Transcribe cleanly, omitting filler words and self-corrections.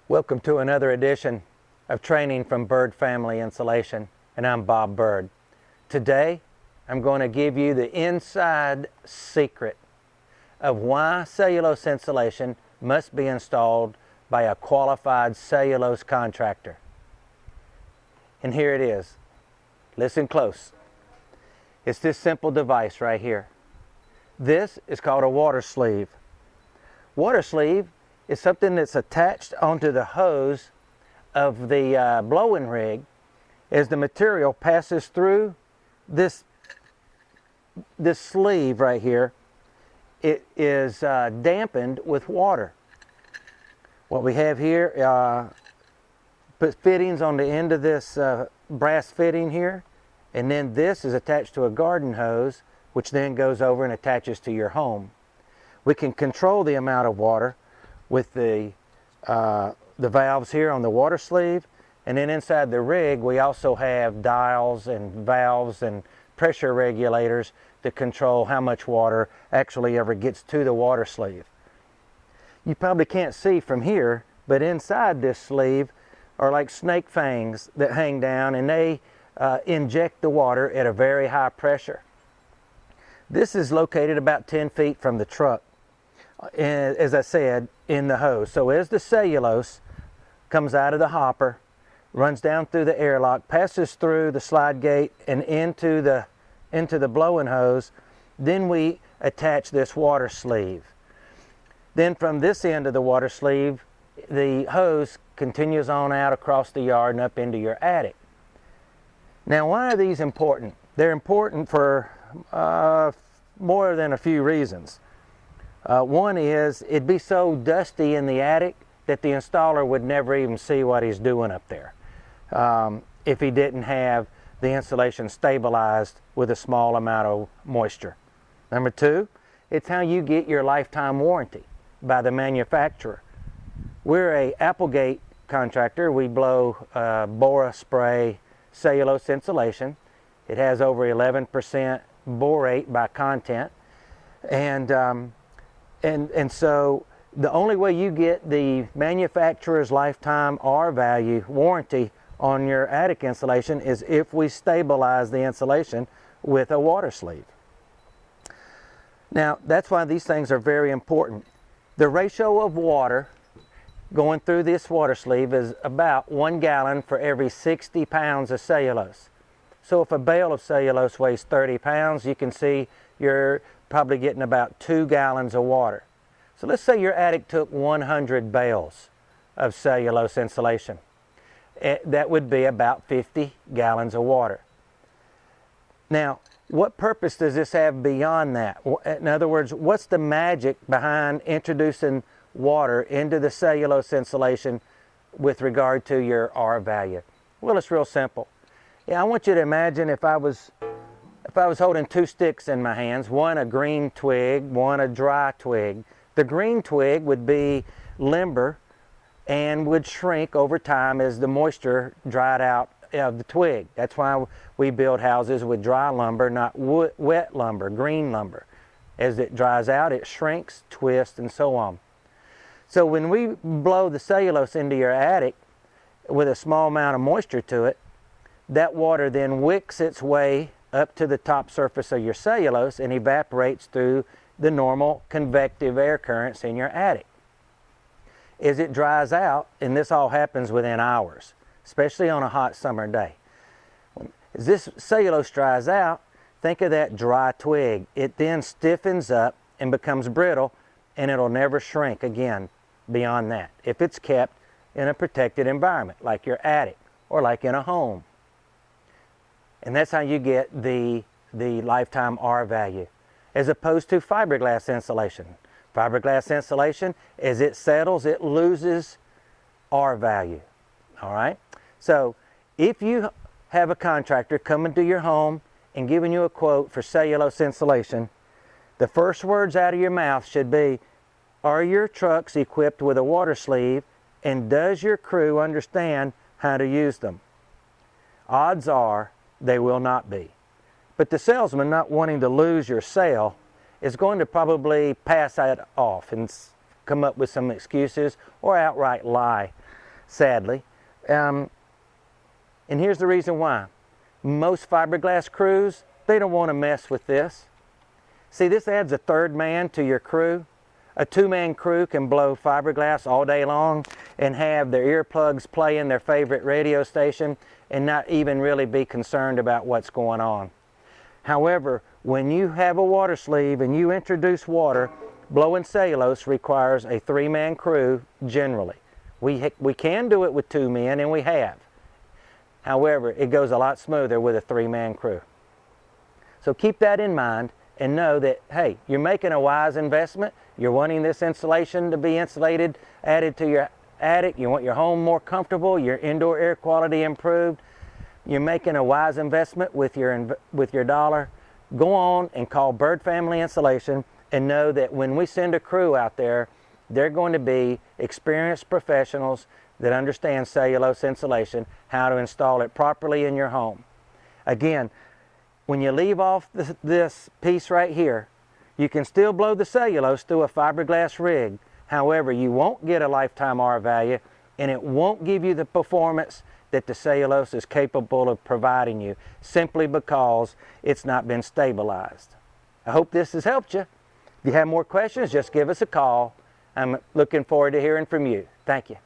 Welcome to another edition of Training from Bird Family Insulation, and I'm Bob Bird. Today, I'm going to give you the inside secret of why cellulose insulation must be installed by a qualified cellulose contractor. And here it is. Listen close. It's this simple device right here. This is called a water sleeve. Water sleeve is something that's attached onto the hose of the blowing rig as the material passes through this sleeve right here. It is dampened with water. What we have here, put fittings on the end of this brass fitting here, and then this is attached to a garden hose, which then goes over and attaches to your home. We can control the amount of water with the valves here on the water sleeve, and then inside the rig we also have dials and valves and pressure regulators to control how much water actually ever gets to the water sleeve. You probably can't see from here, but inside this sleeve are like snake fangs that hang down, and they inject the water at a very high pressure. This is located about 10 feet from the truck, as I said, in the hose. So as the cellulose comes out of the hopper, runs down through the airlock, passes through the slide gate and into the blowing hose, then we attach this water sleeve. Then from this end of the water sleeve, the hose continues on out across the yard and up into your attic. Now, why are these important? They're important for more than a few reasons. One is, it'd be so dusty in the attic that the installer would never even see what he's doing up there if he didn't have the insulation stabilized with a small amount of moisture. Number two, it's how you get your lifetime warranty by the manufacturer. We're a Applegate contractor. We blow Bora spray cellulose insulation. It has over 11% borate by content, and so the only way you get the manufacturer's lifetime RValue warranty on your attic insulation is if we stabilize the insulation with a water sleeve. Now, that's why these things are very important. The ratio of water going through this water sleeve is about 1 gallon for every 60 pounds of cellulose. So if a bale of cellulose weighs 30 pounds, you can see you're probably getting about 2 gallons of water. So let's say your attic took 100 bales of cellulose insulation. That would be about 50 gallons of water. Now, what purpose does this have beyond that? In other words, what's the magic behind introducing water into the cellulose insulation with regard to your RValue? Well, it's real simple. Yeah, I want you to imagine if I was holding two sticks in my hands, one a green twig, one a dry twig. The green twig would be limber and would shrink over time as the moisture dried out of the twig. That's why we build houses with dry lumber, not wet lumber, green lumber. As it dries out, it shrinks, twists, and so on. So when we blow the cellulose into your attic with a small amount of moisture to it, that water then wicks its way up to the top surface of your cellulose and evaporates through the normal convective air currents in your attic. As it dries out, and this all happens within hours, especially on a hot summer day. As this cellulose dries out, think of that dry twig. It then stiffens up and becomes brittle, and it'll never shrink again beyond that if it's kept in a protected environment like your attic or like in a home. And that's how you get the lifetime RValue, as opposed to fiberglass insulation. Fiberglass insulation, as it settles, it loses RValue. All right? So if you have a contractor coming to your home and giving you a quote for cellulose insulation, the first words out of your mouth should be, are your trucks equipped with a water sleeve, and does your crew understand how to use them? Odds are they will not be. But the salesman, not wanting to lose your sale, is going to probably pass that off and come up with some excuses or outright lie. sadly. And here's the reason why. Most fiberglass crews, they don't want to mess with this. See, this adds a third man to your crew. A two-man crew can blow fiberglass all day long and have their earplugs playing their favorite radio station and not even really be concerned about what's going on. However, when you have a water sleeve and you introduce water, blowing cellulose requires a three-man crew generally. We can do it with two men, and we have. However, it goes a lot smoother with a three-man crew. So keep that in mind and know that, hey, you're making a wise investment. You're wanting this insulation to be insulated, added to your attic. You want your home more comfortable, your indoor air quality improved. You're making a wise investment with your dollar. Go on and call Bird Family Insulation and know that when we send a crew out there, they're going to be experienced professionals that understand cellulose insulation, how to install it properly in your home. Again, when you leave off this piece right here, you can still blow the cellulose through a fiberglass rig. However, you won't get a lifetime RValue, and it won't give you the performance that the cellulose is capable of providing you, simply because it's not been stabilized. I hope this has helped you. If you have more questions, just give us a call. I'm looking forward to hearing from you. Thank you.